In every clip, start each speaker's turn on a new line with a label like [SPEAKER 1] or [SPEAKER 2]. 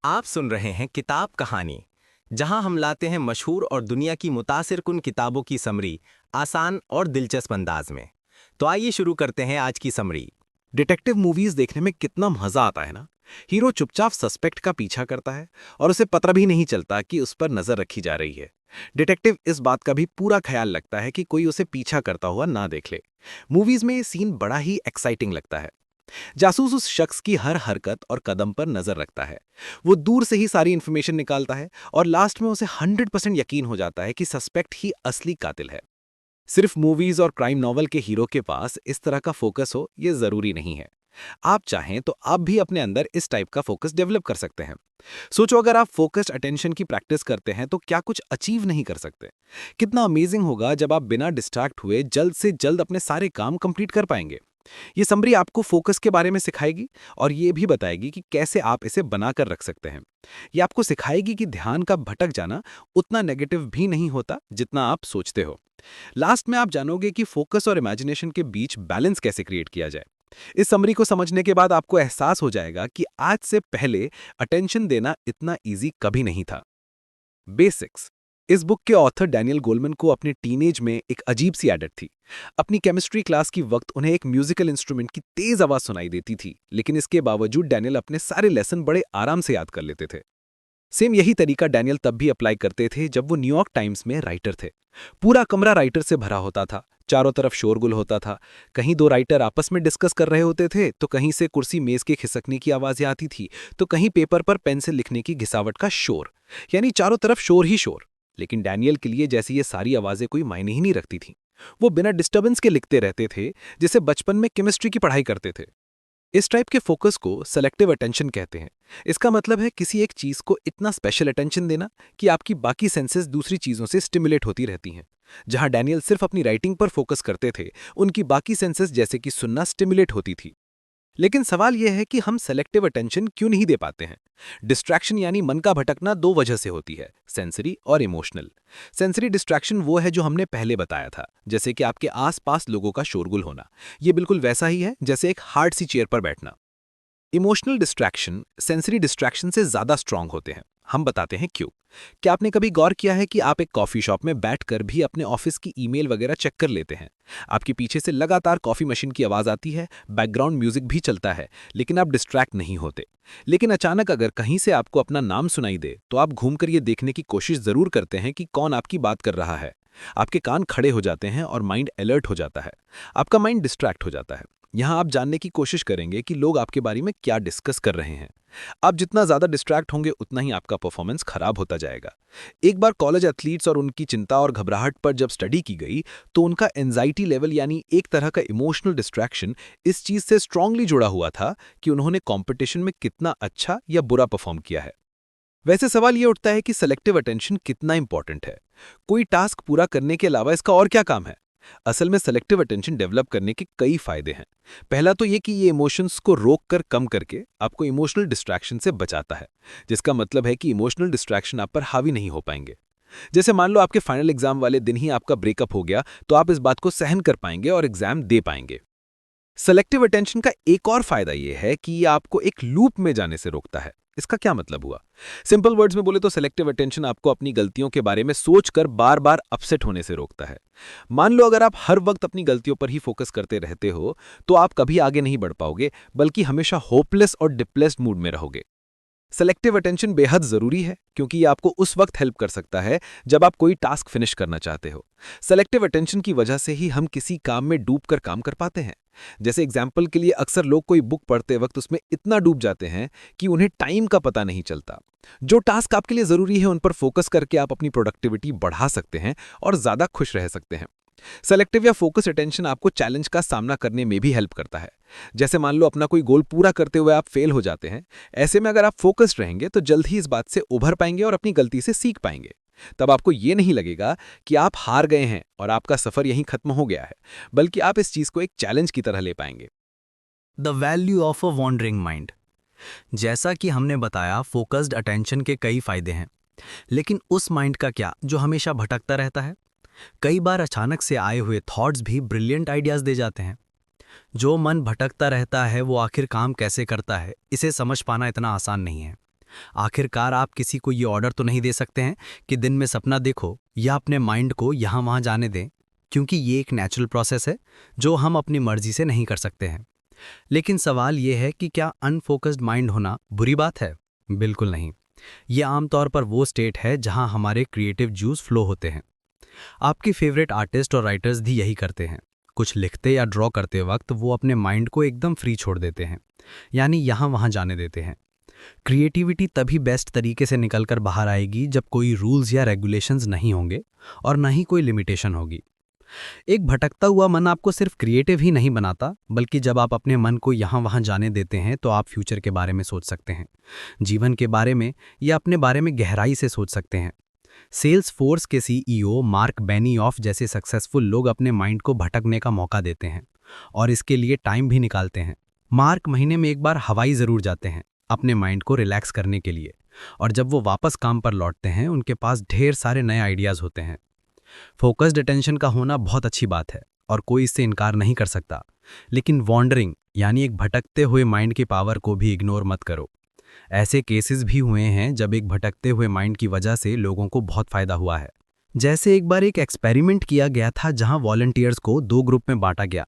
[SPEAKER 1] आप सुन रहे हैं किताब कहानी, जहां हम लाते हैं मशहूर और दुनिया की मुतासिरकुन किताबों की समरी आसान और दिलचस्प अंदाज में। तो आइए शुरू करते हैं आज की समरी।
[SPEAKER 2] डिटेक्टिव मूवीज देखने में कितना मजा आता है ना। हीरो चुपचाप सस्पेक्ट का पीछा करता है और उसे पता भी नहीं चलता कि उस पर नजर रखी जा रही है। डिटेक्टिव इस बात का भी पूरा ख्याल रखता है कि कोई उसे पीछा करता हुआ ना देख ले। मूवीज में ये सीन बड़ा ही एक्साइटिंग लगता है। जासूस उस शख्स की हर हरकत और कदम पर नजर रखता है। वो दूर से ही सारी इंफॉर्मेशन निकालता है और लास्ट में उसे 100% यकीन हो जाता है कि सस्पेक्ट ही असली कातिल है। सिर्फ मूवीज और क्राइम नॉवल के हीरो के पास इस तरह का फोकस हो ये जरूरी नहीं है। आप चाहें तो आप भी अपने अंदर इस टाइप का फोकस डेवलप कर सकते हैं। सोचो, अगर आप फोकस्ड अटेंशन की प्रैक्टिस करते हैं तो क्या कुछ अचीव नहीं कर सकते? कितना अमेजिंग होगा जब आप बिना डिस्ट्रैक्ट हुए जल्द से जल्द अपने सारे काम कंप्लीट कर पाएंगे। ये समरी आपको फोकस के बारे में सिखाएगी और ये भी बताएगी कि कैसे आप इसे बनाकर रख सकते हैं। ये आपको सिखाएगी कि ध्यान का भटक जाना उतना नेगेटिव भी नहीं होता जितना आप सोचते हो। लास्ट में आप जानोगे कि फोकस और इमेजिनेशन के बीच बैलेंस कैसे क्रिएट किया जाए। इस समरी को समझने के बाद आपको एहसास हो जाएगा कि आज से पहले अटेंशन देना इतना इजी कभी नहीं था। बेसिक्स। इस बुक के ऑथर डैनियल गोलमैन को अपने टीनेज में एक अजीब सी आदत थी। अपनी केमिस्ट्री क्लास की वक्त उन्हें एक म्यूजिकल इंस्ट्रूमेंट की तेज आवाज सुनाई देती थी, लेकिन इसके बावजूद डैनियल अपने सारे लेसन बड़े आराम से याद कर लेते थे। सेम यही तरीका डैनियल तब भी अप्लाई करते थे जब वो न्यूयॉर्क टाइम्स में राइटर थे। पूरा कमरा राइटर से भरा होता था, चारों तरफ शोरगुल होता था। कहीं दो राइटर आपस में डिस्कस कर रहे होते थे तो कहीं से कुर्सी मेज के खिसकने की आवाजें आती थी, तो कहीं पेपर पर पेन से लिखने की घिसावट का शोर। यानी चारों तरफ शोर ही शोर। लेकिन डैनियल के लिए जैसे ये सारी आवाजें कोई मायने ही नहीं रखती थीं। वो बिना डिस्टर्बेंस के लिखते रहते थे, जैसे बचपन में केमिस्ट्री की पढ़ाई करते थे। इस टाइप के फोकस को सेलेक्टिव अटेंशन कहते हैं। इसका मतलब है किसी एक चीज को इतना स्पेशल अटेंशन देना कि आपकी बाकी सेंसेस दूसरी चीजों से स्टिमुलेट होती रहती हैं। जहां डैनियल सिर्फ अपनी राइटिंग पर फोकस करते थे, उनकी बाकी सेंसेस जैसे कि सुनना स्टिमुलेट होती थी। लेकिन सवाल यह है कि हम सेलेक्टिव अटेंशन क्यों नहीं दे पाते हैं? डिस्ट्रैक्शन यानी मन का भटकना दो वजह से होती है, सेंसरी और इमोशनल। सेंसरी डिस्ट्रैक्शन वो है जो हमने पहले बताया था, जैसे कि आपके आसपास लोगों का शोरगुल होना। ये बिल्कुल वैसा ही है जैसे एक हार्ड सी चेयर पर बैठना। इमोशनल डिस्ट्रैक्शन सेंसरी डिस्ट्रैक्शन से ज्यादा स्ट्रांग होते हैं। हम बताते हैं क्यों। क्या आपने कभी गौर किया है कि आप एक कॉफी शॉप में बैठकर भी अपने ऑफिस की ईमेल वगैरह चेक कर लेते हैं? आपके पीछे से लगातार कॉफी मशीन की आवाज आती है, बैकग्राउंड म्यूजिक भी चलता है, लेकिन आप डिस्ट्रैक्ट नहीं होते। लेकिन अचानक अगर कहीं से आपको अपना नाम सुनाई दे तो आप घूमकर ये देखने की कोशिश जरूर करते हैं कि कौन आपकी बात कर रहा है। आपके कान खड़े हो जाते हैं और माइंड अलर्ट हो जाता है। आपका माइंड डिस्ट्रैक्ट हो जाता है। यहाँ आप जानने की कोशिश करेंगे कि लोग आपके बारे में क्या डिस्कस कर रहे हैं। आप जितना ज्यादा डिस्ट्रैक्ट होंगे उतना ही आपका परफॉर्मेंस खराब होता जाएगा। एक बार कॉलेज एथलीट्स और उनकी चिंता और घबराहट पर जब स्टडी की गई तो उनका एंजाइटी लेवल यानी एक तरह का इमोशनल डिस्ट्रैक्शन इस चीज से स्ट्रांगली जुड़ा हुआ था कि उन्होंने कंपटीशन में कितना अच्छा या बुरा परफॉर्म किया है। वैसे सवाल ये उठता है कि सेलेक्टिव अटेंशन कितना इंपॉर्टेंट है? कोई टास्क पूरा करने के अलावा इसका और क्या काम है? असल में सेलेक्टिव अटेंशन डेवलप करने के कई फायदे हैं। पहला तो ये कि ये इमोशंस को रोक कर कम करके आपको इमोशनल डिस्ट्रैक्शन से बचाता है, जिसका मतलब है कि इमोशनल डिस्ट्रैक्शन आप पर हावी नहीं हो पाएंगे। जैसे मान लो आपके फाइनल एग्जाम वाले दिन ही आपका ब्रेकअप हो गया, तो आप इस बात को सहन कर पाएंगे और एग्जाम दे पाएंगे। सेलेक्टिव अटेंशन का एक और फायदा यह है कि ये आपको एक लूप में जाने से रोकता है। इसका क्या मतलब हुआ? सिंपल वर्ड्स में बोले तो सेलेक्टिव अटेंशन आपको अपनी गलतियों के बारे में सोचकर बार बार अपसेट होने से रोकता है। मान लो अगर आप हर वक्त अपनी गलतियों पर ही फोकस करते रहते हो तो आप कभी आगे नहीं बढ़ पाओगे, बल्कि हमेशा होपलेस और डिप्रेस्ड मूड में रहोगे। सेलेक्टिव अटेंशन बेहद जरूरी है क्योंकि ये आपको उस वक्त हेल्प कर सकता है जब आप कोई टास्क फिनिश करना चाहते हो। सेलेक्टिव अटेंशन की वजह से ही हम किसी काम में डूबकर काम कर पाते हैं। जैसे एग्जाम्पल के लिए अक्सर लोग कोई बुक पढ़ते वक्त उसमें इतना डूब जाते हैं कि उन्हें टाइम का पता नहीं चलता। जो टास्क आपके लिए जरूरी है उन पर फोकस करके आप अपनी प्रोडक्टिविटी बढ़ा सकते हैं और ज्यादा खुश रह सकते हैं। सेलेक्टिव या फोकस अटेंशन आपको चैलेंज का सामना करने में भी हेल्प करता है। जैसे मान लो अपना कोई गोल पूरा करते हुए आप फेल हो जाते हैं। ऐसे में अगर आप फोकस्ड रहेंगे तो जल्द ही इस बात से उभर पाएंगे और अपनी गलती से सीख पाएंगे। तब आपको ये नहीं लगेगा कि आप हार गए हैं और आपका सफर यहीं खत्म हो गया है, बल्कि आप इस चीज को एक चैलेंज की तरह ले पाएंगे।
[SPEAKER 1] The value of a wandering mind. जैसा कि हमने बताया, फोकस्ड अटेंशन के कई फायदे हैं, लेकिन उस माइंड का क्या जो हमेशा भटकता रहता है? कई बार अचानक से आए हुए थॉट्स भी ब्रिलियंट आइडियाज दे जाते हैं। जो मन भटकता रहता है वो आखिर काम कैसे करता है, इसे समझ पाना इतना आसान नहीं है। आखिरकार आप किसी को ये ऑर्डर तो नहीं दे सकते हैं कि दिन में सपना देखो या अपने माइंड को यहाँ वहाँ जाने दें, क्योंकि ये एक नेचुरल प्रोसेस है जो हम अपनी मर्जी से नहीं कर सकते हैं। लेकिन सवाल ये है कि क्या अनफोकस्ड माइंड होना बुरी बात है? बिल्कुल नहीं। ये आमतौर पर वो स्टेट है जहां हमारे क्रिएटिव जूस फ्लो होते हैं। आपके फेवरेट आर्टिस्ट और राइटर्स भी यही करते हैं। कुछ लिखते या ड्रॉ करते वक्त वो अपने माइंड को एकदम फ्री छोड़ देते हैं, यानी यहाँ वहाँ जाने देते हैं। क्रिएटिविटी तभी बेस्ट तरीके से निकलकर बाहर आएगी जब कोई रूल्स या रेगुलेशंस नहीं होंगे और ना ही कोई लिमिटेशन होगी। एक भटकता हुआ मन आपको सिर्फ क्रिएटिव ही नहीं बनाता, बल्कि जब आप अपने मन को यहाँ वहाँ जाने देते हैं तो आप फ्यूचर के बारे में सोच सकते हैं, जीवन के बारे में या अपने बारे में गहराई से सोच सकते हैं। सेल्स फोर्स के सीईओ मार्क बेनियॉफ जैसे सक्सेसफुल लोग अपने माइंड को भटकने का मौका देते हैं और इसके लिए टाइम भी निकालते हैं। मार्क महीने में एक बार हवाई ज़रूर जाते हैं अपने माइंड को रिलैक्स करने के लिए, और जब वो वापस काम पर लौटते हैं उनके पास ढेर सारे नए आइडियाज़ होते हैं। फोकस्ड अटेंशन का होना बहुत अच्छी बात है और कोई इससे इनकार नहीं कर सकता, लेकिन वॉन्डरिंग यानी एक भटकते हुए माइंड की पावर को भी इग्नोर मत करो। ऐसे केसेस भी हुए हैं जब एक भटकते हुए माइंड की वजह से लोगों को बहुत फायदा हुआ है। जैसे एक बार एक एक्सपेरिमेंट किया गया था जहां वॉलंटियर्स को 2 ग्रुप में बांटा गया।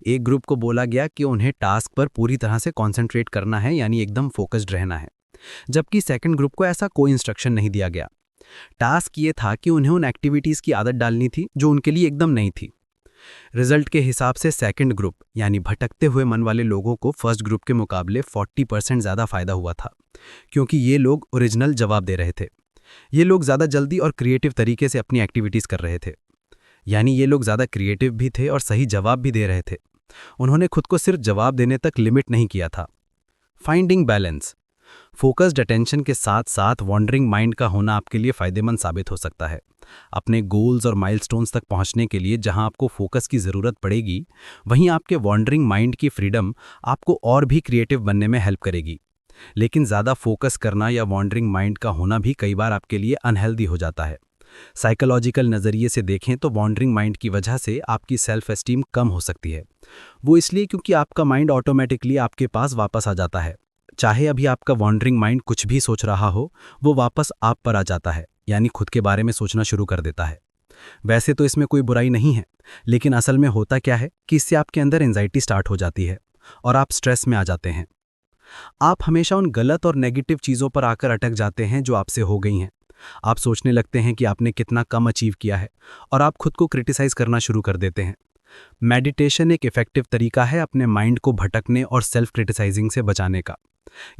[SPEAKER 1] एक ग्रुप को बोला गया कि उन्हें टास्क पर पूरी तरह से कॉन्सेंट्रेट करना है, यानी एकदम फोकस्ड रहना है, जबकि सेकंड ग्रुप को ऐसा कोई इंस्ट्रक्शन नहीं दिया गया। टास्क ये था कि उन्हें उन एक्टिविटीज़ की आदत डालनी थी जो उनके लिए एकदम नई थी। रिजल्ट के हिसाब से सेकंड ग्रुप यानी भटकते हुए मन वाले लोगों को फर्स्ट ग्रुप के मुकाबले 40% ज़्यादा फायदा हुआ था, क्योंकि ये लोग ओरिजिनल जवाब दे रहे थे। ये लोग ज़्यादा जल्दी और क्रिएटिव तरीके से अपनी एक्टिविटीज़ कर रहे थे, यानी ये लोग ज़्यादा क्रिएटिव भी थे और सही जवाब भी दे रहे थे। उन्होंने खुद को सिर्फ जवाब देने तक लिमिट नहीं किया था। Finding balance. फोकस्ड अटेंशन के साथ साथ वॉन्डरिंग माइंड का होना आपके लिए फ़ायदेमंद साबित हो सकता है। अपने गोल्स और माइलस्टोन्स तक पहुंचने के लिए जहां आपको फोकस की ज़रूरत पड़ेगी, वहीं आपके वॉन्डरिंग माइंड की फ्रीडम आपको और भी क्रिएटिव बनने में हेल्प करेगी। लेकिन ज़्यादा फोकस करना या वॉन्डरिंग माइंड का होना भी कई बार आपके लिए अनहेल्दी हो जाता है। साइकोलॉजिकल नज़रिए से देखें तो वॉन्डरिंग माइंड की वजह से आपकी सेल्फ एस्टीम कम हो सकती है। वो इसलिए क्योंकि आपका माइंड ऑटोमेटिकली आपके पास वापस आ जाता है। चाहे अभी आपका वॉन्डरिंग माइंड कुछ भी सोच रहा हो, वो वापस आप पर आ जाता है, यानी खुद के बारे में सोचना शुरू कर देता है। वैसे तो इसमें कोई बुराई नहीं है, लेकिन असल में होता क्या है कि इससे आपके अंदर एंजाइटी स्टार्ट हो जाती है और आप स्ट्रेस में आ जाते हैं। आप हमेशा उन गलत और नेगेटिव चीज़ों पर आकर अटक जाते हैं जो आपसे हो गई हैं। आप सोचने लगते हैं कि आपने कितना कम अचीव किया है और आप खुद को क्रिटिसाइज करना शुरू कर देते हैं। मेडिटेशन एक इफ़ेक्टिव तरीका है अपने माइंड को भटकने और सेल्फ क्रिटिसाइजिंग से बचाने का।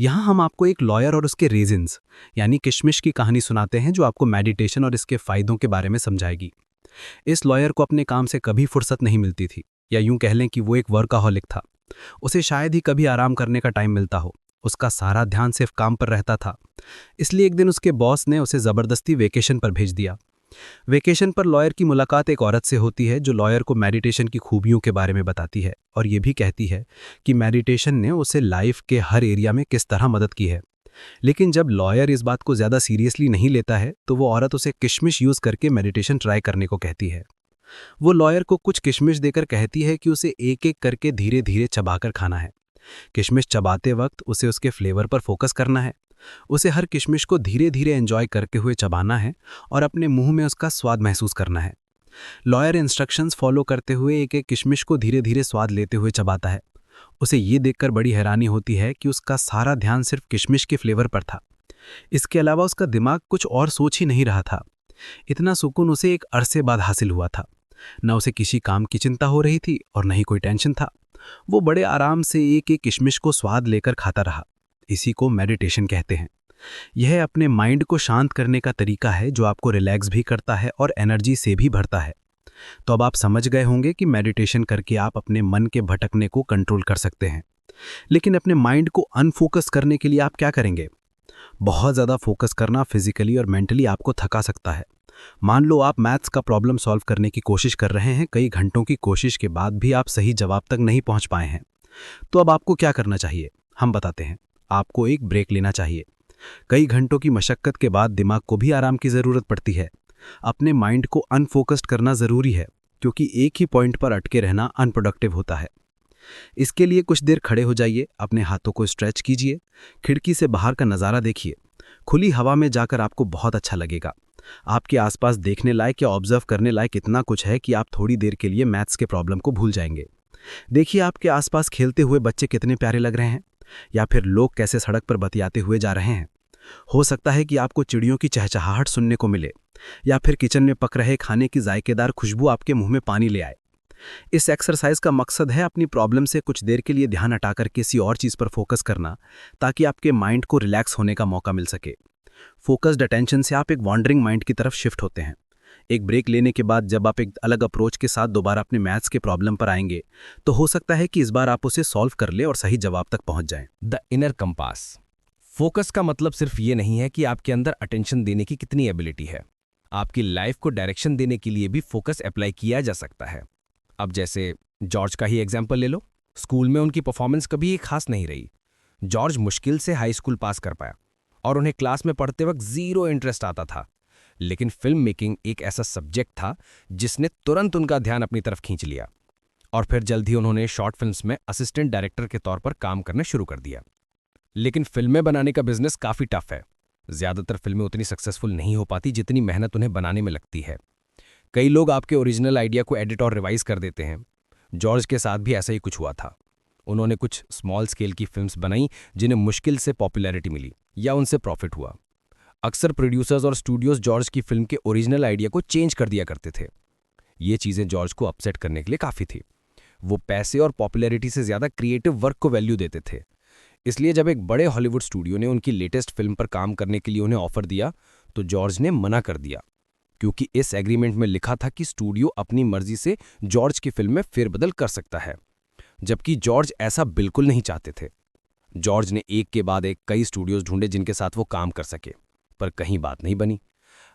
[SPEAKER 1] यहाँ हम आपको एक लॉयर और उसके रीजंस यानी किशमिश की कहानी सुनाते हैं जो आपको मेडिटेशन और इसके फ़ायदों के बारे में समझाएगी। इस लॉयर को अपने काम से कभी फुर्सत नहीं मिलती थी, या यूं कह लें कि वो एक वर्काहॉलिक था। उसे शायद ही कभी आराम करने का टाइम मिलता हो। उसका सारा ध्यान सिर्फ काम पर रहता था। इसलिए एक दिन उसके बॉस ने उसे ज़बरदस्ती वेकेशन पर भेज दिया। वेकेशन पर लॉयर की मुलाकात एक औरत से होती है जो लॉयर को मेडिटेशन की खूबियों के बारे में बताती है और ये भी कहती है कि मेडिटेशन ने उसे लाइफ के हर एरिया में किस तरह मदद की है। लेकिन जब लॉयर इस बात को ज़्यादा सीरियसली नहीं लेता है तो वो औरत उसे किशमिश यूज़ करके मेडिटेशन ट्राई करने को कहती है। वो लॉयर को कुछ किशमिश देकर कहती है कि उसे एक एक करके धीरे धीरे चबाकर खाना है। किशमिश चबाते वक्त उसे उसके फ्लेवर पर फोकस करना है। उसे हर किशमिश को धीरे धीरे एंजॉय करते हुए चबाना है और अपने मुंह में उसका स्वाद महसूस करना है। लॉयर इंस्ट्रक्शंस फॉलो करते हुए एक एक किशमिश को धीरे धीरे स्वाद लेते हुए चबाता है। उसे ये देखकर बड़ी हैरानी होती है कि उसका सारा ध्यान सिर्फ किशमिश के फ्लेवर पर था। इसके अलावा उसका दिमाग कुछ और सोच ही नहीं रहा था। इतना सुकून उसे एक अरसे बाद हासिल हुआ था। न उसे किसी काम की चिंता हो रही थी और न ही कोई टेंशन था। वो बड़े आराम से एक एक किशमिश को स्वाद लेकर खाता रहा। इसी को मेडिटेशन कहते हैं। यह अपने माइंड को शांत करने का तरीका है जो आपको रिलैक्स भी करता है और एनर्जी से भी भरता है। तो अब आप समझ गए होंगे कि मेडिटेशन करके आप अपने मन के भटकने को कंट्रोल कर सकते हैं। लेकिन अपने माइंड को अनफोकस करने के लिए आप क्या करेंगे? बहुत ज़्यादा फोकस करना फिजिकली और मेंटली आपको थका सकता है। मान लो आप मैथ्स का प्रॉब्लम सॉल्व करने की कोशिश कर रहे हैं, कई घंटों की कोशिश के बाद भी आप सही जवाब तक नहीं पहुंच पाए हैं। तो अब आपको क्या करना चाहिए, हम बताते हैं। आपको एक ब्रेक लेना चाहिए। कई घंटों की मशक्कत के बाद दिमाग को भी आराम की ज़रूरत पड़ती है। अपने माइंड को अनफोकस्ड करना ज़रूरी है, क्योंकि एक ही पॉइंट पर अटके रहना अनप्रोडक्टिव होता है। इसके लिए कुछ देर खड़े हो जाइए, अपने हाथों को स्ट्रेच कीजिए, खिड़की से बाहर का नज़ारा देखिए
[SPEAKER 2] खुली हवा में जाकर आपको बहुत अच्छा लगेगा। आपके आसपास देखने लायक या ऑब्जर्व करने लायक इतना कुछ है कि आप थोड़ी देर के लिए मैथ्स के प्रॉब्लम को भूल जाएंगे। देखिए आपके आसपास खेलते हुए बच्चे कितने प्यारे लग रहे हैं, या फिर लोग कैसे सड़क पर बतियाते हुए जा रहे हैं। हो सकता है कि आपको चिड़ियों की चहचहाहट सुनने को मिले, या फिर किचन में पक रहे खाने की जायकेदार खुशबू आपके मुंह में पानी ले आए। इस एक्सरसाइज का मकसद है अपनी प्रॉब्लम से कुछ देर के लिए ध्यान हटाकर किसी और चीज पर फोकस करना, ताकि आपके माइंड को रिलैक्स होने का मौका मिल सके। फोकस्ड अटेंशन से आप एक वॉन्डरिंग माइंड की तरफ शिफ्ट होते हैं। एक ब्रेक लेने के बाद जब आप एक अलग अप्रोच के साथ दोबारा अपने मैथ्स के प्रॉब्लम पर आएंगे, तो हो सकता है कि इस बार आप उसे सॉल्व कर ले और सही जवाब तक पहुंच जाएं।
[SPEAKER 3] The inner compass. फोकस का मतलब सिर्फ ये नहीं है कि आपके अंदर अटेंशन देने की कितनी एबिलिटी है। आपकी लाइफ को डायरेक्शन देने के लिए भी फोकस अप्लाई किया जा सकता है। अब जैसे जॉर्ज का ही एग्जाम्पल ले लो। स्कूल में उनकी परफॉर्मेंस कभी खास नहीं रही। जॉर्ज मुश्किल से हाई स्कूल पास कर पाया और उन्हें क्लास में पढ़ते वक्त जीरो इंटरेस्ट आता था। लेकिन फिल्म मेकिंग एक ऐसा सब्जेक्ट था जिसने तुरंत उनका ध्यान अपनी तरफ खींच लिया, और फिर जल्द ही उन्होंने शॉर्ट फिल्म्स में असिस्टेंट डायरेक्टर के तौर पर काम करना शुरू कर दिया। लेकिन फिल्में बनाने का बिजनेस काफी टफ है। ज्यादातर फिल्में उतनी सक्सेसफुल नहीं हो पाती जितनी मेहनत उन्हें बनाने में लगती है। कई लोग आपके ओरिजिनल आइडिया को एडिट और रिवाइज कर देते हैं। जॉर्ज के साथ भी ऐसा ही कुछ हुआ था। उन्होंने कुछ स्मॉल स्केल की फिल्म्स बनाई जिन्हें मुश्किल से पॉपुलैरिटी मिली या उनसे प्रॉफिट हुआ। अक्सर प्रोड्यूसर्स और स्टूडियोज जॉर्ज की फिल्म के ओरिजिनल आइडिया को चेंज कर दिया करते थे। ये चीजें जॉर्ज को अपसेट करने के लिए काफी थी। वो पैसे और पॉपुलैरिटी से ज्यादा क्रिएटिव वर्क को वैल्यू देते थे। इसलिए जब एक बड़े हॉलीवुड स्टूडियो ने उनकी लेटेस्ट फिल्म पर काम करने के लिए उन्हें ऑफर दिया, तो जॉर्ज ने मना कर दिया, क्योंकि इस एग्रीमेंट में लिखा था कि स्टूडियो अपनी मर्जी से जॉर्ज की फिल्म में फेरबदल कर सकता है, जबकि जॉर्ज ऐसा बिल्कुल नहीं चाहते थे। जॉर्ज ने एक के बाद एक कई स्टूडियोज ढूंढे जिनके साथ वो काम कर सके, पर कहीं बात नहीं बनी।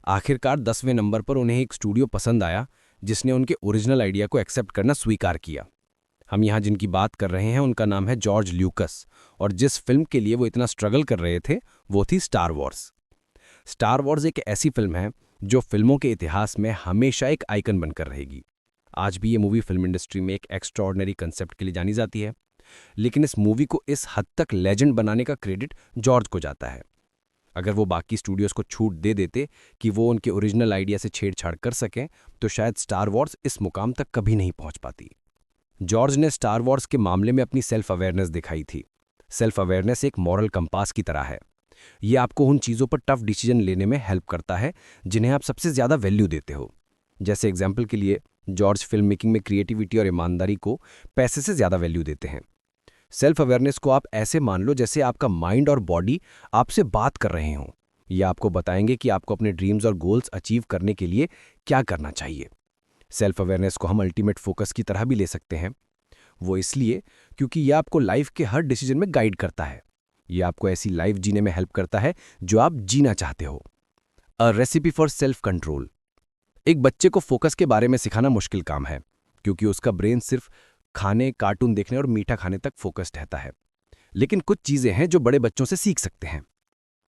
[SPEAKER 3] आखिरकार 10वें नंबर पर उन्हें एक स्टूडियो पसंद आया जिसने उनके ओरिजिनल आइडिया को एक्सेप्ट करना स्वीकार किया। हम यहाँ जिनकी बात कर रहे हैं उनका नाम है जॉर्ज ल्यूकस, और जिस फिल्म के लिए वो इतना स्ट्रगल कर रहे थे वो थी स्टार वॉर्स। स्टार वॉर्स एक ऐसी फिल्म है जो फिल्मों के इतिहास में हमेशा एक आइकन बनकर रहेगी। आज भी ये मूवी फिल्म इंडस्ट्री में एक एक्स्ट्राऑर्डिनरी कंसेप्ट के लिए जानी जाती है, लेकिन इस मूवी को इस हद तक लेजेंड बनाने का क्रेडिट जॉर्ज को जाता है। अगर वो बाकी स्टूडियोज को छूट दे देते कि वो उनके ओरिजिनल आइडिया से छेड़छाड़ कर सकें, तो शायद स्टार वॉर्स इस मुकाम तक कभी नहीं पहुंच पाती। जॉर्ज ने स्टार वॉर्स के मामले में अपनी सेल्फ अवेयरनेस दिखाई थी। सेल्फ अवेयरनेस एक मॉरल कंपास की तरह है। ये आपको उन चीज़ों पर टफ डिसीजन लेने में हेल्प करता है जिन्हें आप सबसे ज़्यादा वैल्यू देते हो। जैसे एग्जाम्पल के लिए जॉर्ज फिल्म मेकिंग में क्रिएटिविटी और ईमानदारी को पैसे से ज़्यादा वैल्यू देते हैं। सेल्फ अवेयरनेस को आप ऐसे मान लो जैसे आपका माइंड और बॉडी आपसे बात कर रहे हों। ये आपको बताएंगे कि आपको अपने ड्रीम्स और गोल्स अचीव करने के लिए क्या करना चाहिए। सेल्फ अवेयरनेस को हम अल्टीमेट फोकस की तरह भी ले सकते हैं। वो इसलिए क्योंकि यह आपको लाइफ के हर डिसीजन में गाइड करता है। यह आपको ऐसी लाइफ जीने में हेल्प करता है जो आप जीना चाहते हो। अ रेसिपी फॉर सेल्फ कंट्रोल। एक बच्चे को फोकस के बारे में सिखाना मुश्किल काम है, क्योंकि उसका ब्रेन सिर्फ खाने, कार्टून देखने और मीठा खाने तक फोकस्ड रहता है। लेकिन कुछ चीजें हैं जो बड़े बच्चों से सीख सकते हैं।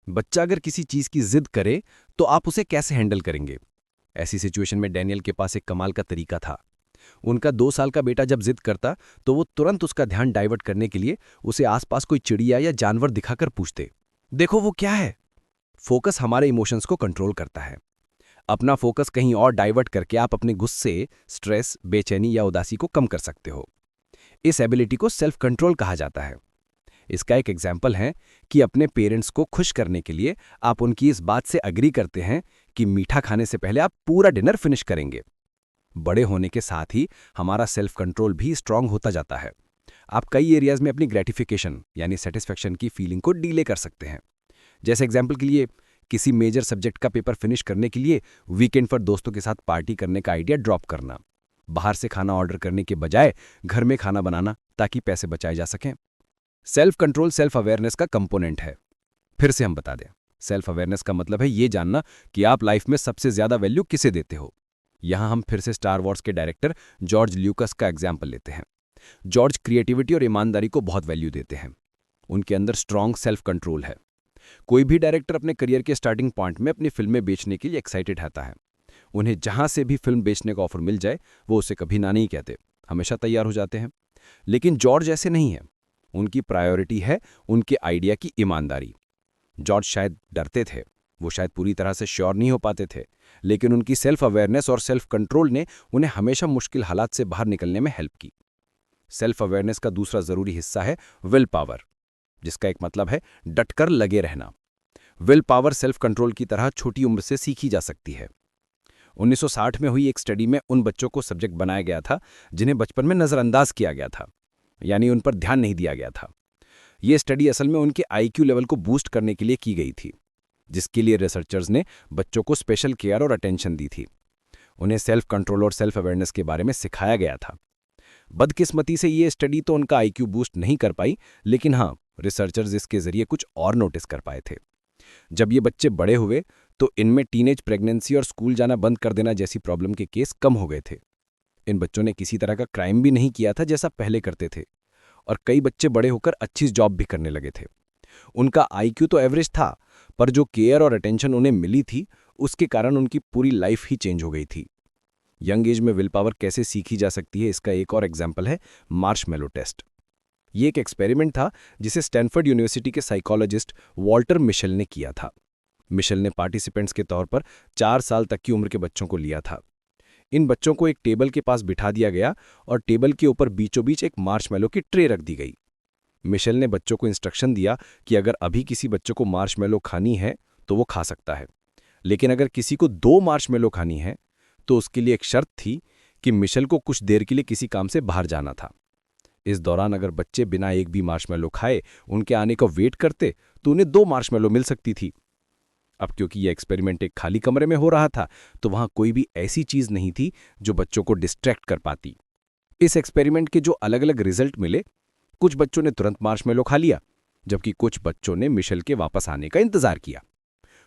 [SPEAKER 3] बच्चा अगर किसी चीज की जिद करे तो आप उसे कैसे हैंडल करेंगे। ऐसी सिचुएशन में डैनियल के पास एक कमाल का तरीका था। उनका 2 साल का बेटा जब जिद करता तो वो तुरंत उसका ध्यान डाइवर्ट करने के लिए उसे आसपास कोई चिड़िया या जानवर दिखाकर पूछते, देखो वो क्या है। फोकस हमारे इमोशंस को कंट्रोल करता है। अपना फोकस कहीं और डाइवर्ट करके आप अपने गुस्से, स्ट्रेस, बेचैनी या उदासी को कम कर सकते हो। इस एबिलिटी को सेल्फ कंट्रोल कहा जाता है। इसका एक एग्जाम्पल है कि अपने पेरेंट्स को खुश करने के लिए आप उनकी इस बात से अग्री करते हैं कि मीठा खाने से पहले आप पूरा डिनर फिनिश करेंगे। बड़े होने के साथ ही हमारा सेल्फ कंट्रोल भी स्ट्रांग होता जाता है। आप कई एरियाज में अपनी ग्रेटिफिकेशन यानी सेटिस्फैक्शन की फीलिंग को डीले कर सकते हैं। जैसे एग्जाम्पल के लिए किसी मेजर सब्जेक्ट का पेपर फिनिश करने के लिए वीकेंड पर दोस्तों के साथ पार्टी करने का आइडिया ड्रॉप करना, बाहर से खाना ऑर्डर करने के बजाय घर में खाना बनाना ताकि पैसे बचाए जा सकें। सेल्फ कंट्रोल सेल्फ अवेयरनेस का कंपोनेंट है। फिर से हम बता दें, सेल्फ अवेयरनेस का मतलब है ये जानना कि आप लाइफ में सबसे ज्यादा वैल्यू किसे देते हो। यहां हम फिर से स्टार वॉर्स के डायरेक्टर जॉर्ज ल्यूकस का एग्जाम्पल लेते हैं। जॉर्ज क्रिएटिविटी और ईमानदारी को बहुत वैल्यू देते हैं। उनके अंदर स्ट्रांग सेल्फ कंट्रोल है। कोई भी डायरेक्टर अपने करियर के स्टार्टिंग पॉइंट में अपनी फिल्में बेचने के लिए एक्साइटेड रहता है। उन्हें जहां से भी फिल्म बेचने का ऑफर मिल जाए वो उसे कभी ना नहीं कहते, हमेशा तैयार हो जाते हैं। लेकिन जॉर्ज ऐसे नहीं है। उनकी प्रायोरिटी है उनके आइडिया की ईमानदारी। जॉर्ज शायद डरते थे, वो शायद पूरी तरह से श्योर नहीं हो पाते थे, लेकिन उनकी सेल्फ अवेयरनेस और सेल्फ कंट्रोल ने उन्हें हमेशा मुश्किल हालात से बाहर निकलने में हेल्प की। सेल्फ अवेयरनेस का दूसरा जरूरी हिस्सा है विल पावर, जिसका एक मतलब है डटकर लगे रहना। विल पावर सेल्फ कंट्रोल की तरह छोटी उम्र से सीखी जा सकती है। 1960 में हुई एक स्टडी में उन बच्चों को सब्जेक्ट बनाया गया था जिन्हें बचपन में नज़रअंदाज किया गया था, यानी उन पर ध्यान नहीं दिया गया था। ये स्टडी असल में उनके आईक्यू लेवल को बूस्ट करने के लिए की गई थी, जिसके लिए रिसर्चर्स ने बच्चों को स्पेशल केयर और अटेंशन दी थी। उन्हें सेल्फ कंट्रोल और सेल्फ अवेयरनेस के बारे में सिखाया गया था। बदकिस्मती से ये स्टडी तो उनका आईक्यू बूस्ट नहीं कर पाई, लेकिन हाँ, रिसर्चर्स इसके जरिए कुछ और नोटिस कर पाए थे। जब ये बच्चे बड़े हुए तो इनमें टीनेज प्रेगनेंसी और स्कूल जाना बंद कर देना जैसी प्रॉब्लम के केस कम हो गए थे। इन बच्चों ने किसी तरह का क्राइम भी नहीं किया था जैसा पहले करते थे, और कई बच्चे बड़े होकर अच्छी जॉब भी करने लगे थे। उनका आईक्यू तो एवरेज था, पर जो केयर और अटेंशन उन्हें मिली थी उसके कारण उनकी पूरी लाइफ ही चेंज हो गई थी। यंग एज में विल पावर कैसे सीखी जा सकती है, इसका एक और एग्जाम्पल है मार्शमैलो टेस्ट। ये एक एक्सपेरिमेंट था जिसे स्टैनफोर्ड यूनिवर्सिटी के साइकोलॉजिस्ट वॉल्टर मिशेल ने किया था। मिशेल ने पार्टिसिपेंट्स के तौर पर 4 साल तक की उम्र के बच्चों को लिया था। इन बच्चों को एक टेबल के पास बिठा दिया गया और टेबल के ऊपर बीचों बीच एक मार्शमैलो की ट्रे रख दी गई। मिशेल ने बच्चों को इंस्ट्रक्शन दिया कि अगर अभी किसी बच्चों को मार्शमैलो खानी है तो वो खा सकता है, लेकिन अगर किसी को 2 मार्शमैलो खानी है तो उसके लिए एक शर्त थी कि मिशेल को कुछ देर के लिए किसी काम से बाहर जाना था। इस दौरान अगर बच्चे बिना एक भी मार्शमैलो खाए उनके आने का वेट करते तो उन्हें 2 मार्शमैलो मिल सकती थी। अब क्योंकि यह एक्सपेरिमेंट एक खाली कमरे में हो रहा था तो वहां कोई भी ऐसी चीज नहीं थी जो बच्चों को डिस्ट्रैक्ट कर पाती। इस एक्सपेरिमेंट के जो अलग अलग रिजल्ट मिले, कुछ बच्चों ने तुरंत मार्शमैलो खा लिया, जबकि कुछ बच्चों ने मिशेल के वापस आने का इंतजार किया।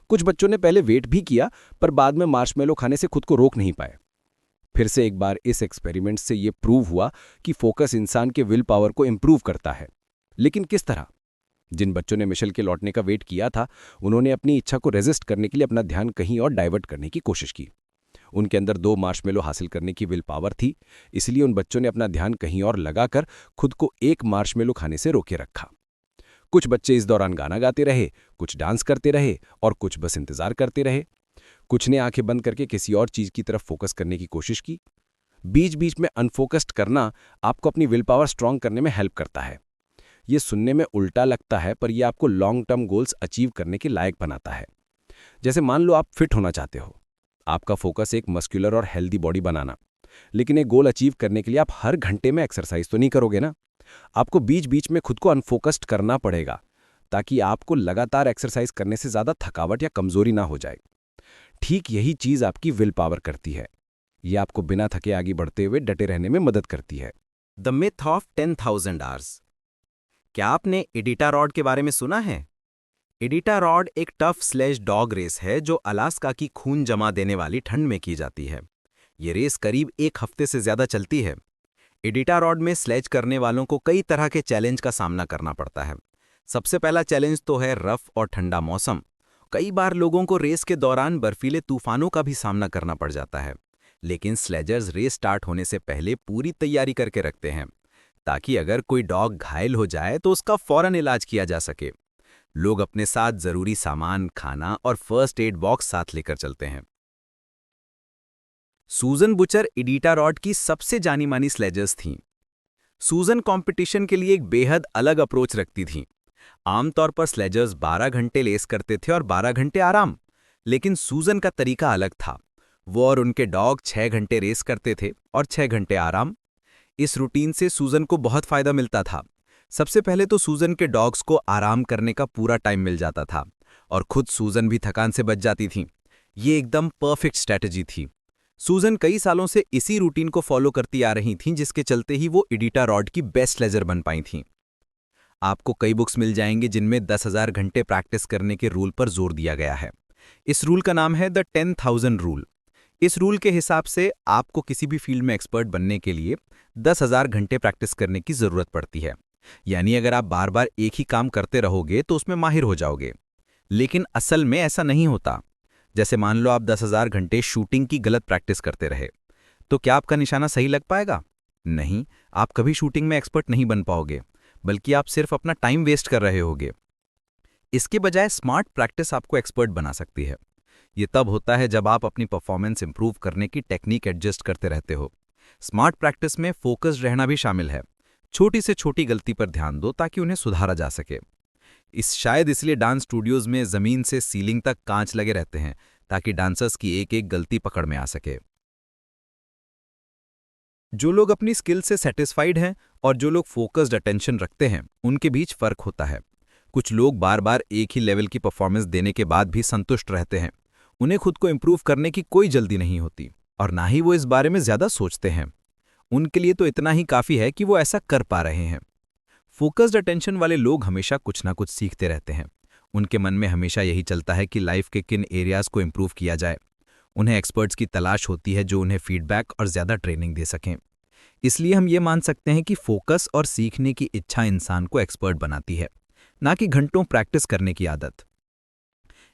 [SPEAKER 3] कुछ बच्चों ने पहले वेट भी किया, पर बाद में मार्शमैलो खाने से खुद को रोक नहीं पाए। फिर से एक बार इस एक्सपेरिमेंट से यह प्रूव हुआ कि फोकस इंसान के विल पावर को इंप्रूव करता है। लेकिन किस तरह? जिन बच्चों ने मिशेल के लौटने का वेट किया था, उन्होंने अपनी इच्छा को रेजिस्ट करने के लिए अपना ध्यान कहीं और डाइवर्ट करने की कोशिश की। उनके अंदर 2 मार्शमैलो हासिल करने की विल पावर थी, इसलिए उन बच्चों ने अपना ध्यान कहीं और लगाकर खुद को 1 मार्शमैलो खाने से रोके रखा। कुछ बच्चे इस दौरान गाना गाते रहे, कुछ डांस करते रहे और कुछ बस इंतजार करते रहे। कुछ ने आंखें बंद करके किसी और चीज की तरफ फोकस करने की कोशिश की। बीच बीच में अनफोकस्ड करना आपको अपनी विल पावर स्ट्रांग करने में हेल्प करता है। ये सुनने में उल्टा लगता है, पर यह आपको लॉन्ग टर्म गोल्स अचीव करने के लायक बनाता है। जैसे मान लो आप फिट होना चाहते हो, आपका फोकस एक मस्कुलर और हेल्दी बॉडी बनाना, लेकिन एक गोल अचीव करने के लिए आप हर घंटे में एक्सरसाइज तो नहीं करोगे ना। आपको बीच बीच में खुद को अनफोकस्ड करना पड़ेगा, ताकि आपको लगातार एक्सरसाइज करने से ज्यादा थकावट या कमजोरी ना हो जाए। ठीक यही चीज आपकी विल पावर करती है। यह आपको बिना थके आगे बढ़ते हुए डटे रहने में मदद करती है।
[SPEAKER 1] The myth of 10,000 hours. क्या आपने इडिटारॉड के बारे में सुना है? इडिटारॉड एक टफ स्लेज डॉग रेस है जो अलास्का की खून जमा देने वाली ठंड में की जाती है। ये रेस करीब 1 हफ्ते से ज्यादा चलती है। इडिटारॉड में स्लेज करने वालों को कई तरह के चैलेंज का सामना करना पड़ता है। सबसे पहला चैलेंज तो है रफ और ठंडा मौसम। कई बार लोगों को रेस के दौरान बर्फीले तूफानों का भी सामना करना पड़ जाता है, लेकिन स्लेजर्स रेस स्टार्ट होने से पहले पूरी तैयारी करके रखते हैं, ताकि अगर कोई डॉग घायल हो जाए तो उसका फौरन इलाज किया जा सके। लोग अपने साथ जरूरी सामान, खाना और फर्स्ट एड बॉक्स साथ लेकर चलते हैं। सूजन बुचर इडिटारॉड की सबसे जानी मानी स्लेजर्स थीं। सूजन कंपटीशन के लिए एक बेहद अलग अप्रोच रखती थीं। आमतौर पर स्लेजर्स 12 घंटे रेस करते थे और 12 घंटे आराम, लेकिन सूजन का तरीका अलग था। वो और उनके डॉग 6 घंटे रेस करते थे और 6 घंटे आराम। इस रूटीन से सूजन को बहुत फायदा मिलता था। सबसे पहले तो सूजन के डॉग्स को आराम करने का पूरा टाइम मिल जाता था और खुद सूजन भी थकान से बच जाती थी। ये एकदम परफेक्ट स्ट्रैटेजी थी। सूजन कई सालों से इसी रूटीन को फॉलो करती आ रही थीं, जिसके चलते ही वो इडिटारॉड की बेस्ट स्लेजर बन पाई थीं। आपको कई बुक्स मिल जाएंगे जिनमें 10,000 घंटे प्रैक्टिस करने के रूल पर जोर दिया गया है। इस रूल का नाम है द 10,000 रूल। इस रूल के हिसाब से आपको किसी भी फील्ड में एक्सपर्ट बनने के लिए 10,000 घंटे प्रैक्टिस करने की जरूरत पड़ती है। यानी अगर आप बार बार एक ही काम करते रहोगे तो उसमें माहिर हो जाओगे। लेकिन असल में ऐसा नहीं होता। जैसे मान लो आप 10,000 घंटे शूटिंग की गलत प्रैक्टिस करते रहे, तो क्या आपका निशाना सही लग पाएगा? नहीं, आप कभी शूटिंग में एक्सपर्ट नहीं बन पाओगे, बल्कि आप सिर्फ अपना टाइम वेस्ट कर रहे होगे।
[SPEAKER 4] इसके बजाय स्मार्ट प्रैक्टिस आपको एक्सपर्ट बना सकती है। ये तब होता है जब आप अपनी परफॉर्मेंस इंप्रूव करने की टेक्निक एडजस्ट करते रहते हो। स्मार्ट प्रैक्टिस में फोकस्ड रहना भी शामिल है। छोटी से छोटी गलती पर ध्यान दो ताकि उन्हें सुधारा जा सके। शायद इसलिए डांस स्टूडियोज में जमीन से सीलिंग तक कांच लगे रहते हैं, ताकि डांसर्स की एक एक गलती पकड़ में आ सके। जो लोग अपनी स्किल से सेटिस्फाइड हैं और जो लोग फोकस्ड अटेंशन रखते हैं, उनके बीच फर्क होता है। कुछ लोग बार बार एक ही लेवल की परफॉर्मेंस देने के बाद भी संतुष्ट रहते हैं। उन्हें खुद को इंप्रूव करने की कोई जल्दी नहीं होती और ना ही वो इस बारे में ज्यादा सोचते हैं। उनके लिए तो इतना ही काफी है कि वो ऐसा कर पा रहे हैं। फोकस्ड अटेंशन वाले लोग हमेशा कुछ ना कुछ सीखते रहते हैं। उनके मन में हमेशा यही चलता है कि लाइफ के किन एरियाज को इंप्रूव किया जाए। उन्हें एक्सपर्ट्स की तलाश होती है जो उन्हें फीडबैक और ज्यादा ट्रेनिंग दे सकें। इसलिए हम ये मान सकते हैं कि फोकस और सीखने की इच्छा इंसान को एक्सपर्ट बनाती है, ना कि घंटों प्रैक्टिस करने की आदत।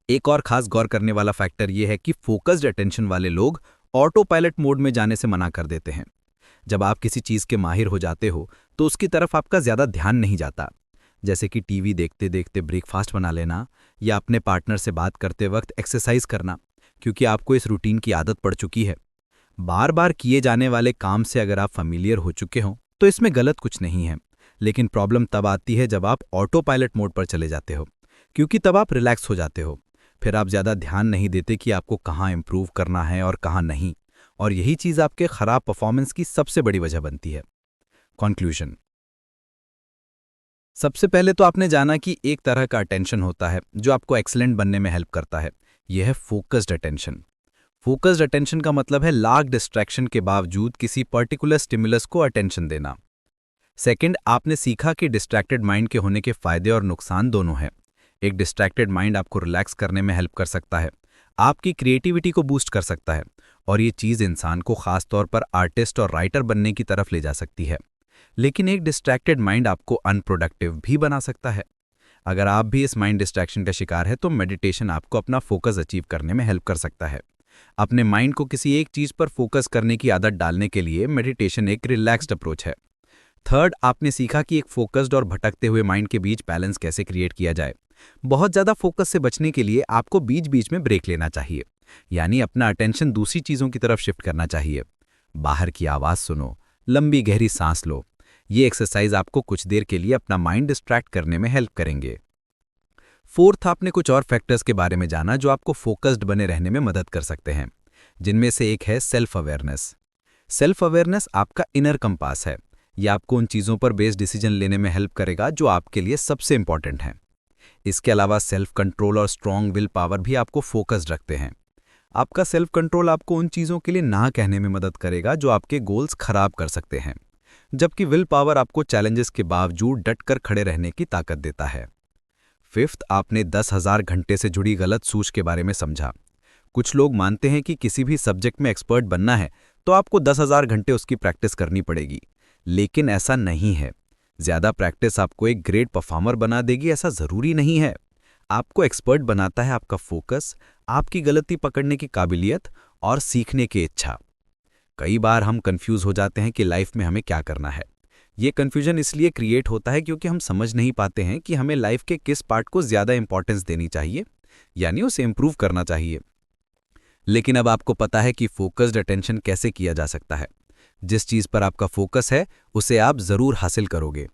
[SPEAKER 4] एक और खास गौर करने वाला फैक्टर यह है कि फोकस्ड अटेंशन वाले लोग ऑटो पायलट मोड में जाने से मना कर देते हैं। जब आप किसी चीज के माहिर हो जाते हो तो उसकी तरफ आपका ज्यादा ध्यान नहीं जाता, जैसे कि टीवी देखते देखते ब्रेकफास्ट बना लेना या अपने पार्टनर से बात करते वक्त एक्सरसाइज करना, क्योंकि आपको इस रूटीन की आदत पड़ चुकी है। बार बार किए जाने वाले काम से अगर आप फैमिलियर हो चुके हो तो इसमें गलत कुछ नहीं है, लेकिन प्रॉब्लम तब आती है जब आप ऑटो पायलट मोड पर चले जाते हो, क्योंकि तब आप रिलैक्स हो जाते हो। फिर आप ज्यादा ध्यान नहीं देते कि आपको कहाँ इंप्रूव करना है और कहाँ नहीं, और यही चीज आपके खराब परफॉर्मेंस की सबसे बड़ी वजह बनती है। कंक्लूजन। सबसे पहले तो आपने जाना कि एक तरह का अटेंशन होता है जो आपको एक्सीलेंट बनने में हेल्प करता है। यह है फोकस्ड अटेंशन। फोकस्ड अटेंशन का मतलब है लाख डिस्ट्रैक्शन के बावजूद किसी पर्टिकुलर स्टिमुलस को अटेंशन देना। सेकंड, आपने सीखा कि डिस्ट्रैक्टेड माइंड के होने के फायदे और नुकसान दोनों हैं। एक डिस्ट्रैक्टेड माइंड आपको रिलैक्स करने में हेल्प कर सकता है, आपकी क्रिएटिविटी को बूस्ट कर सकता है, और ये चीज़ इंसान को खास तौर पर आर्टिस्ट और राइटर बनने की तरफ ले जा सकती है। लेकिन एक डिस्ट्रैक्टेड माइंड आपको अनप्रोडक्टिव भी बना सकता है। अगर आप भी इस माइंड डिस्ट्रैक्शन का शिकार है तो मेडिटेशन आपको अपना फोकस अचीव करने में हेल्प कर सकता है। अपने माइंड को किसी एक चीज पर फोकस करने की आदत डालने के लिए मेडिटेशन एक रिलैक्स्ड अप्रोच है। थर्ड, आपने सीखा कि एक फोकस्ड और भटकते हुए माइंड के बीच बैलेंस कैसे क्रिएट किया जाए। बहुत ज्यादा फोकस से बचने के लिए आपको बीच बीच में ब्रेक लेना चाहिए, यानी अपना अटेंशन दूसरी चीजों की तरफ शिफ्ट करना चाहिए। बाहर की आवाज सुनो, लंबी गहरी सांस लो। ये एक्सरसाइज आपको कुछ देर के लिए अपना माइंड डिस्ट्रैक्ट करने में हेल्प करेंगे। फोर्थ, आपने कुछ और फैक्टर्स के बारे में जाना जो आपको फोकस्ड बने रहने में मदद कर सकते हैं, जिनमें से एक है सेल्फ अवेयरनेस। सेल्फ अवेयरनेस आपका इनर कंपास है। यह आपको उन चीज़ों पर बेस्ड डिसीजन लेने में हेल्प करेगा जो आपके लिए सबसे इंपॉर्टेंट हैं। इसके अलावा सेल्फ कंट्रोल और स्ट्रॉन्ग विल पावर भी आपको फोकस्ड रखते हैं। आपका सेल्फ कंट्रोल आपको उन चीज़ों के लिए ना कहने में मदद करेगा जो आपके गोल्स खराब कर सकते हैं, जबकि विल पावर आपको चैलेंजेस के बावजूद डटकर खड़े रहने की ताकत देता है। फिफ्थ, आपने 10,000 घंटे से जुड़ी गलत सोच के बारे में समझा। कुछ लोग मानते हैं कि किसी भी सब्जेक्ट में एक्सपर्ट बनना है तो आपको 10,000 घंटे उसकी प्रैक्टिस करनी पड़ेगी, लेकिन ऐसा नहीं है। ज्यादा प्रैक्टिस आपको एक ग्रेट परफॉर्मर बना देगी ऐसा जरूरी नहीं है। आपको एक्सपर्ट बनाता है आपका फोकस, आपकी गलती पकड़ने की काबिलियत और सीखने की इच्छा। कई बार हम कंफ्यूज हो जाते हैं कि लाइफ में हमें क्या करना है। ये कन्फ्यूजन इसलिए क्रिएट होता है क्योंकि हम समझ नहीं पाते हैं कि हमें लाइफ के किस पार्ट को ज्यादा इंपॉर्टेंस देनी चाहिए, यानी उसे इंप्रूव करना चाहिए। लेकिन अब आपको पता है कि फोकस्ड अटेंशन कैसे किया जा सकता है। जिस चीज पर आपका फोकस है उसे आप जरूर हासिल करोगे।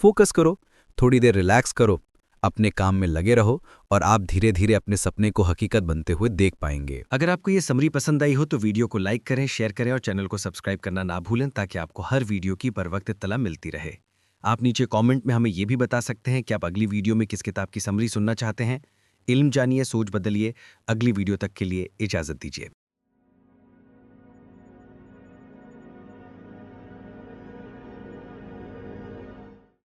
[SPEAKER 4] फोकस करो, थोड़ी देर रिलैक्स करो, अपने काम में लगे रहो और आप धीरे धीरे अपने सपने को हकीकत बनते हुए देख पाएंगे।
[SPEAKER 3] अगर आपको ये समरी पसंद आई हो तो वीडियो को लाइक करें, शेयर करें और चैनल को सब्सक्राइब करना ना भूलें ताकि आपको हर वीडियो की बर वक्त इत्तला मिलती रहे। आप नीचे कमेंट में हमें ये भी बता सकते हैं कि आप अगली वीडियो में किस किताब की समरी सुनना चाहते हैं। इल्म जानिए, सोच बदलिए। अगली वीडियो तक के लिए इजाजत दीजिए।